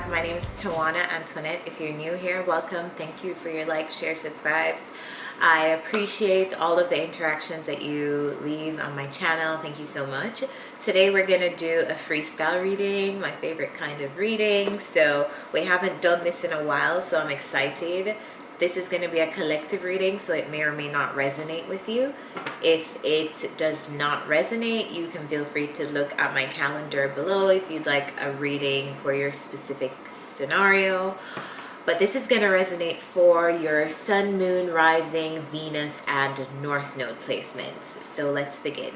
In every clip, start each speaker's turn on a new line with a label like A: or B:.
A: back. My name is Tawana Antoinette. If you're new here, welcome. Thank you for your like, share, subscribes. I appreciate all of the interactions that you leave on my channel. Thank you so much. Today we're gonna do a freestyle reading, my favorite kind of reading. So we haven't done this in a while, so I'm excited. This is going to be a collective reading, so it may or may not resonate with you. If it does not resonate, you can feel free to look at my calendar below if you'd like a reading for your specific scenario. But this is going to resonate for your Sun, Moon, Rising, Venus, and North Node placements. So let's begin.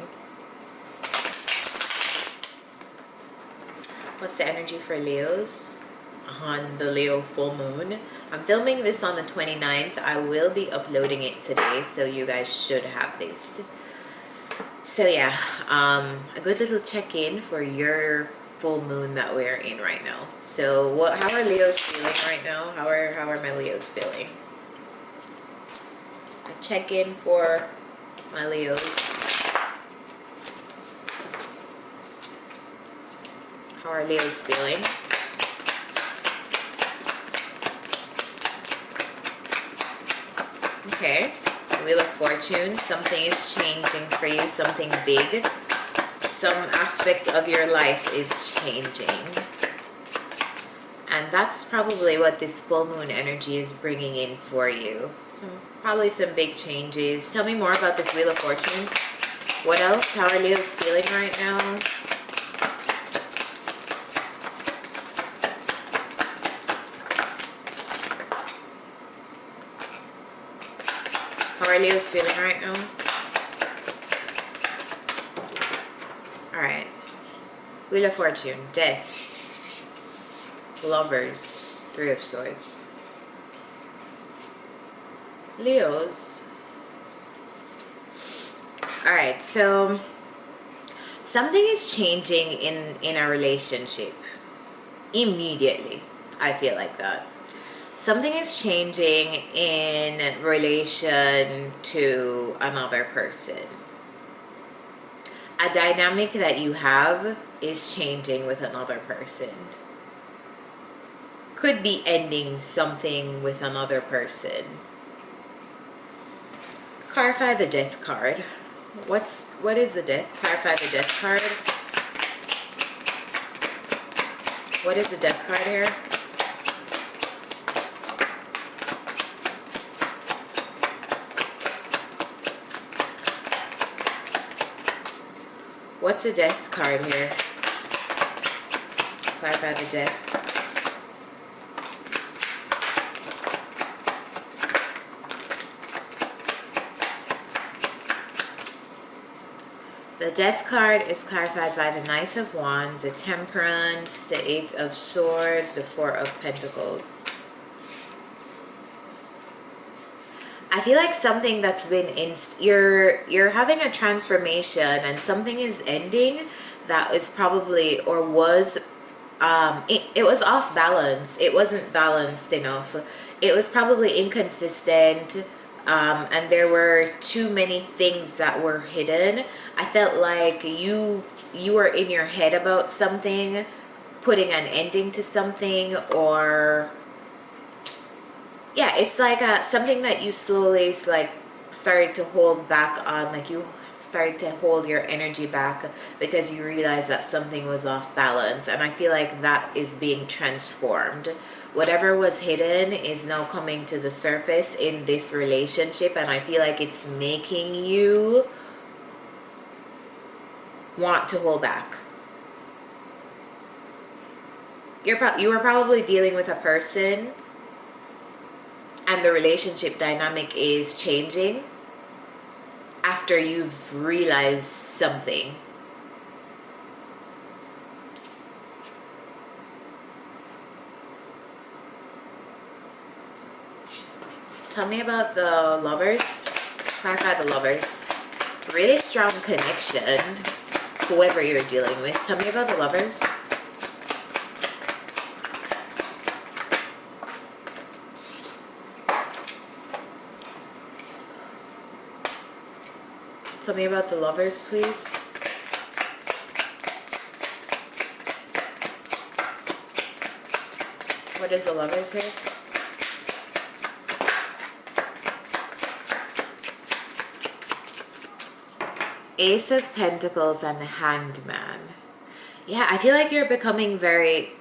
A: What's the energy for Leos on the Leo full moon? I'm filming this on the 29th. I will be uploading it today, so you guys should have this. So yeah, a good little check-in for your full moon that we're in right now. So how are Leos feeling right now? How are my Leos feeling? A check-in for my Leos. How are Leos feeling? Okay, Wheel of Fortune, something is changing for you, something big. Some aspect of your life is changing. And that's probably what this full moon energy is bringing in for you. So probably some big changes. Tell me more about this Wheel of Fortune. What else? How are Leos feeling right now? How are Leos feeling right now? Alright. Wheel of Fortune, Death, Lovers, Three of Swords. Leos. Alright, so something is changing in a relationship. Immediately. I feel like that. Something is changing in relation to another person. A dynamic that you have is changing with another person. Could be ending something with another person. Clarify the Death card. What is the Death? Clarify the Death card. What is the Death card here? What's the Death card here? Clarify the Death. The Death card is clarified by the Knight of Wands, the Temperance, the Eight of Swords, the Four of Pentacles. I feel like something that's been you're having a transformation and something is ending that is probably or was it was off balance. It wasn't balanced enough. It was probably inconsistent, and there were too many things that were hidden. I felt like you were in your head about something, putting an ending to something, or yeah, it's like something that you slowly started to hold back on, like you started to hold your energy back because you realized that something was off balance. And I feel like that is being transformed. Whatever was hidden is now coming to the surface in this relationship, and I feel like it's making you want to hold back. You were probably dealing with a person and the relationship dynamic is changing after you've realized something. Tell me about the Lovers. Clarify the Lovers. Really strong connection, whoever you're dealing with. Tell me about the Lovers. Tell me about the Lovers, please. What is the Lovers here? Ace of Pentacles and the Hanged Man. Yeah, I feel like you're becoming very...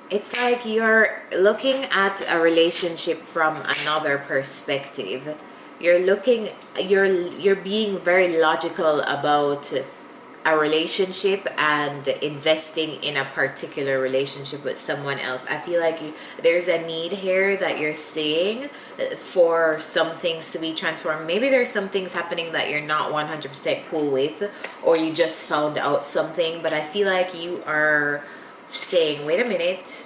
A: It's like you're looking at a relationship from another perspective. You're being very logical about a relationship and investing in a particular relationship with someone else. I feel like there's a need here that you're seeing for some things to be transformed. Maybe there's some things happening that you're not 100% cool with, or you just found out something, but I feel like you are saying, wait a minute,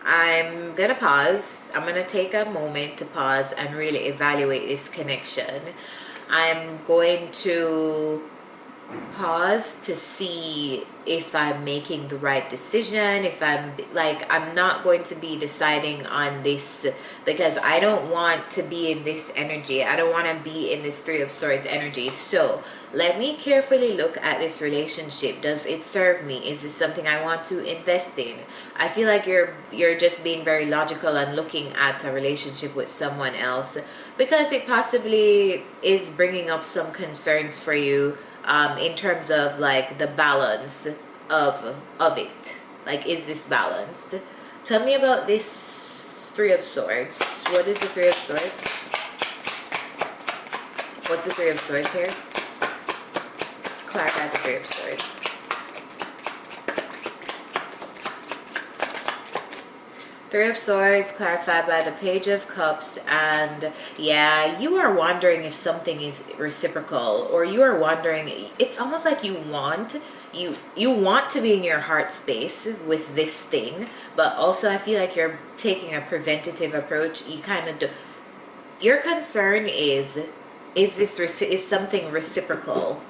A: I'm gonna pause. I'm gonna take a moment to pause and really evaluate this connection. I'm going to pause to see if I'm making the right decision, if I'm not going to be deciding on this because I don't want to be in this energy. I don't want to be in this Three of Swords energy. So let me carefully look at this relationship. Does it serve me? Is this something I want to invest in? I feel like you're just being very logical and looking at a relationship with someone else because it possibly is bringing up some concerns for you. In terms of like the balance of it, like, is this balanced? Tell me about this Three of Swords. What is the Three of Swords? What's the Three of Swords here? Clarify the Three of Swords. Three of Swords clarified by the Page of Cups, and yeah, you are wondering if something is reciprocal, or you are wondering, it's almost like you want to be in your heart space with this thing, but also I feel like you're taking a preventative approach. You kind of do, your concern is something reciprocal?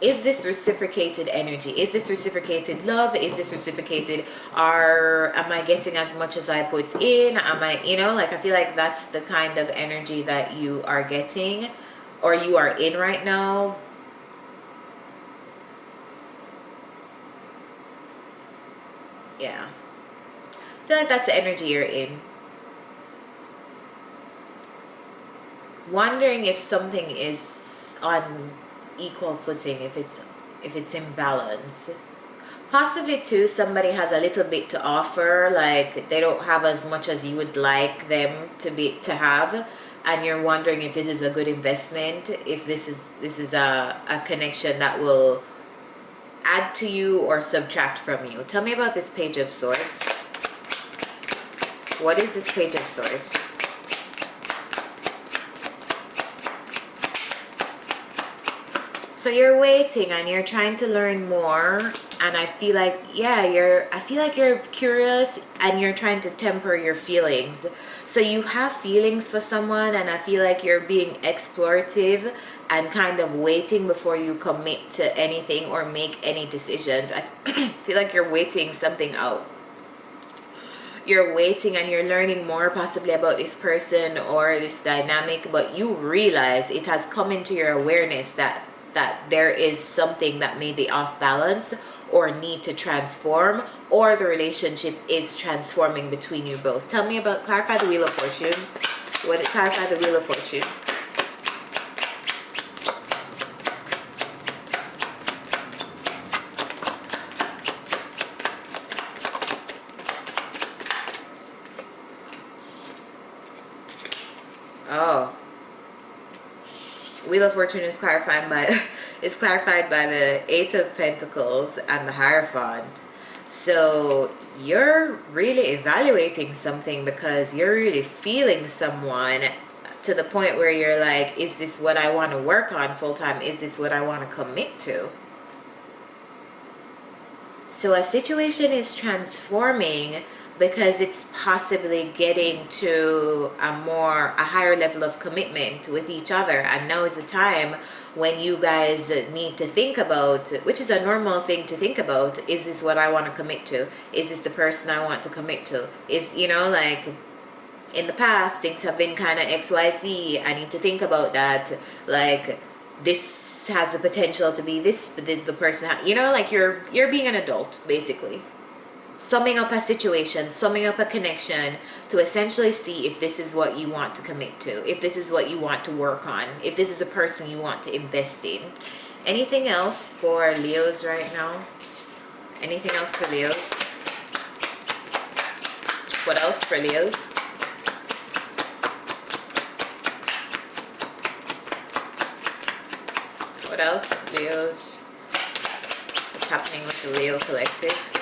A: Is this reciprocated energy? Is this reciprocated love? Is this reciprocated, am I getting as much as I put in? Am I, like, I feel like that's the kind of energy that you are getting or you are in right now. Yeah. I feel like that's the energy you're in. Wondering if something is on equal footing, if it's in balance. Possibly too, somebody has a little bit to offer, like they don't have as much as you would like them to have, and you're wondering if this is a good investment, if this is a connection that will add to you or subtract from you. Tell me about this Page of Swords. What is this Page of Swords? So you're waiting and you're trying to learn more, and I feel like, yeah, I feel like you're curious and you're trying to temper your feelings. So you have feelings for someone, and I feel like you're being explorative and kind of waiting before you commit to anything or make any decisions. I feel like you're waiting something out. You're waiting and you're learning more possibly about this person or this dynamic, but you realize it has come into your awareness that there is something that may be off balance or need to transform, or the relationship is transforming between you both. Tell me about, clarify the Wheel of Fortune. Clarify the Wheel of Fortune. Oh. Wheel of Fortune is clarified by the Eight of Pentacles and the Hierophant. So you're really evaluating something because you're really feeling someone to the point where you're like, is this what I want to work on full time? Is this what I want to commit to? So a situation is transforming because it's possibly getting to a higher level of commitment with each other, and now is the time when you guys need to think about, which is a normal thing to think about, is this what I want to commit to? Is this the person I want to commit to? Is, like, in the past things have been kind of XYZ. I need to think about that, like, this has the potential to be this, the person, like, you're being an adult basically. summing up a situation, summing up a connection to essentially see if this is what you want to commit to, if this is what you want to work on, if this is a person you want to invest in. Anything else for Leos right now? Anything else for Leos? What else for Leos? What else, Leos? What's happening with the Leo collective?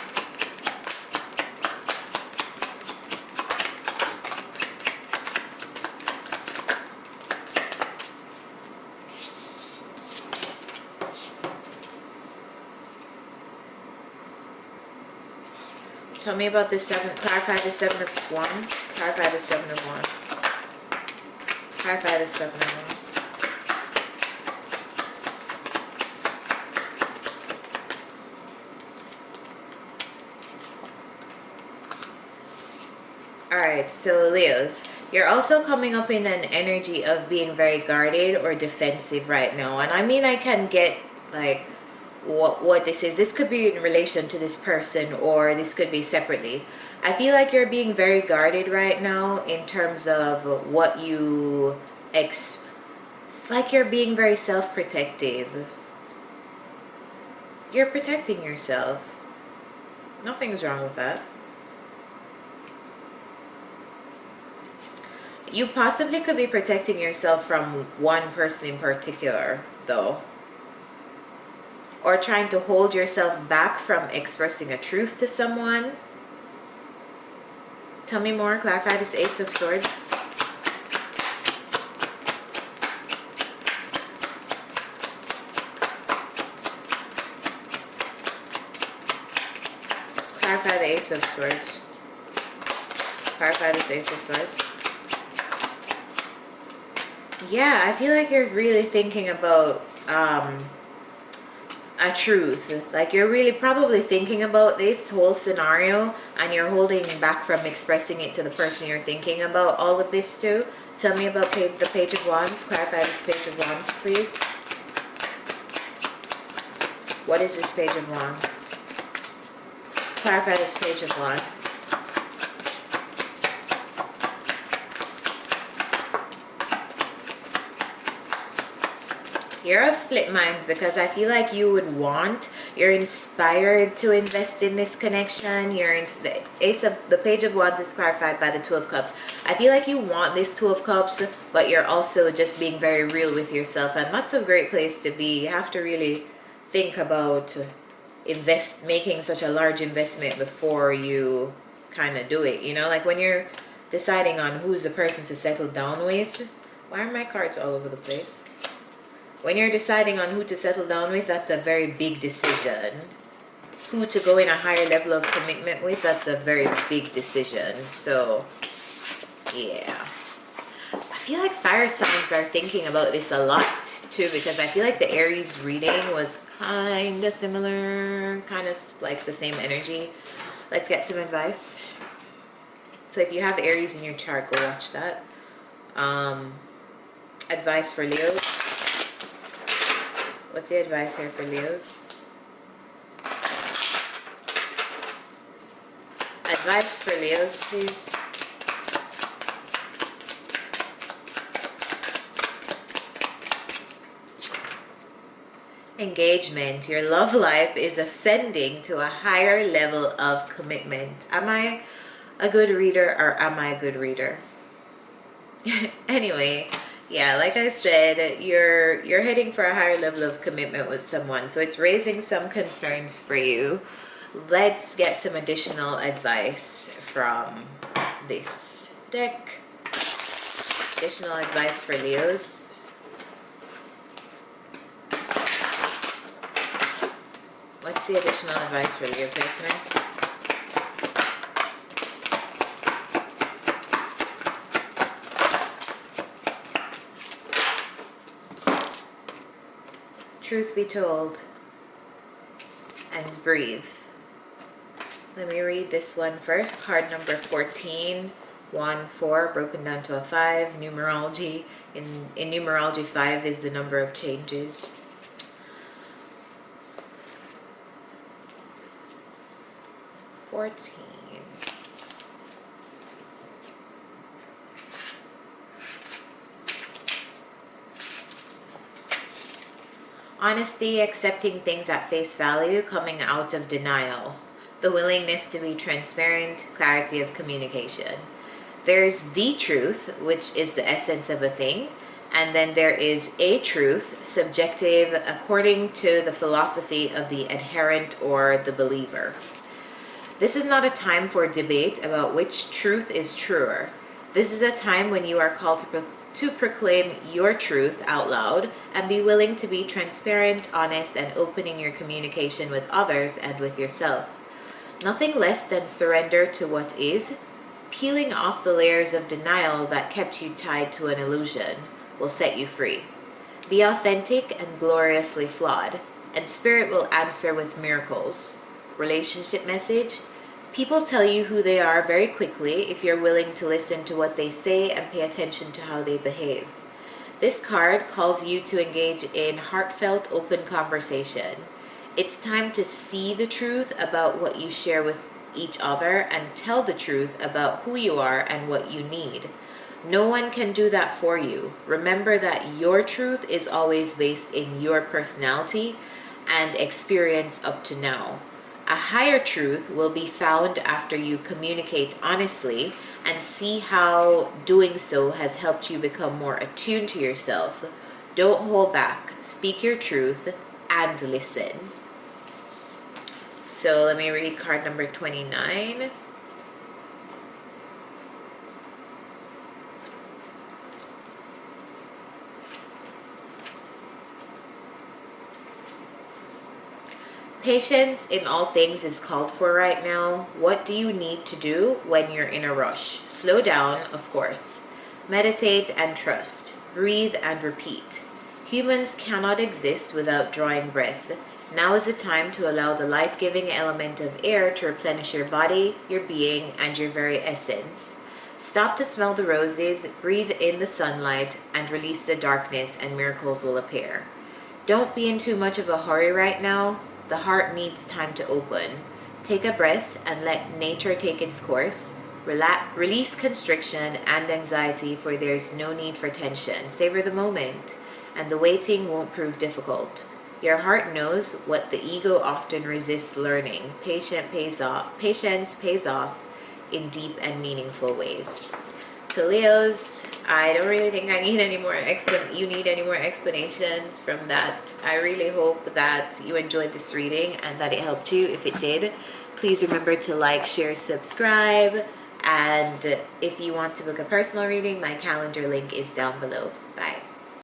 A: Tell me about the clarify the Seven of Wands. Clarify the Seven of Wands. Clarify the Seven of Wands. Alright, so Leos, you're also coming up in an energy of being very guarded or defensive right now. And I mean, I can get like what this is. This could be in relation to this person, or this could be separately. I feel like you're being very guarded right now in terms of what you it's like you're being very self-protective. You're protecting yourself. Nothing's wrong with that. You possibly could be protecting yourself from one person in particular, though. Or trying to hold yourself back from expressing a truth to someone. Tell me more. Clarify this Ace of Swords. Clarify the Ace of Swords. Clarify this Ace of Swords. Yeah, I feel like you're really thinking about a truth. Like you're really probably thinking about this whole scenario and you're holding back from expressing it to the person you're thinking about all of this to. Tell me about the Page of Wands. Clarify this Page of Wands, please. What is this Page of Wands? Clarify this Page of Wands. You're of split minds because I feel like you're inspired to invest in this connection. You're into the Page of Wands is clarified by the Two of Cups. I feel like you want this Two of Cups, but you're also just being very real with yourself, and that's a great place to be. You have to really think about making such a large investment before you kind of do it. You know, like when you're deciding on who's the person to settle down with. Why are my cards all over the place? When you're deciding on who to settle down with, that's a very big decision. Who to go in a higher level of commitment with, that's a very big decision. So, yeah. I feel like fire signs are thinking about this a lot too, because I feel like the Aries reading was kind of similar, kind of like the same energy. Let's get some advice. So if you have Aries in your chart, go watch that. Advice for Leos. What's the advice here for Leos? Advice for Leos, please. Engagement. Your love life is ascending to a higher level of commitment. Am I a good reader or am I a good reader? Anyway, yeah, like I said, you're heading for a higher level of commitment with someone, so it's raising some concerns for you. Let's get some additional advice from this deck. Additional advice for Leos. What's the additional advice for Leo placements? Truth be told, and breathe. Let me read this one first. Card number 14, 1, 4, broken down to a 5. Numerology. In numerology, 5 is the number of changes. 14. Honesty, accepting things at face value, coming out of denial. The willingness to be transparent, clarity of communication. There's the truth, which is the essence of a thing, and then there is a truth, subjective, according to the philosophy of the adherent or the believer. This is not a time for debate about which truth is truer. This is a time when you are called to proclaim your truth out loud and be willing to be transparent, honest, and open in your communication with others and with yourself. Nothing less than surrender to what is, peeling off the layers of denial that kept you tied to an illusion, will set you free. Be authentic and gloriously flawed, and Spirit will answer with miracles. Relationship message: people tell you who they are very quickly if you're willing to listen to what they say and pay attention to how they behave. This card calls you to engage in heartfelt, open conversation. It's time to see the truth about what you share with each other and tell the truth about who you are and what you need. No one can do that for you. Remember that your truth is always based in your personality and experience up to now. A higher truth will be found after you communicate honestly and see how doing so has helped you become more attuned to yourself. Don't hold back. Speak your truth and listen. So let me read card number 29. Patience in all things is called for right now. What do you need to do when you're in a rush? Slow down, of course. Meditate and trust. Breathe and repeat. Humans cannot exist without drawing breath. Now is the time to allow the life-giving element of air to replenish your body, your being, and your very essence. Stop to smell the roses, breathe in the sunlight, and release the darkness, and miracles will appear. Don't be in too much of a hurry right now. The heart needs time to open. Take a breath and let nature take its course. Release constriction and anxiety, for there's no need for tension. Savor the moment, and the waiting won't prove difficult. Your heart knows what the ego often resists learning. Patience pays off in deep and meaningful ways. So Leos, I don't really think I need any more you need any more explanations from that. I really hope that you enjoyed this reading and that it helped you. If it did, please remember to like, share, subscribe. And if you want to book a personal reading, my calendar link is down below. Bye.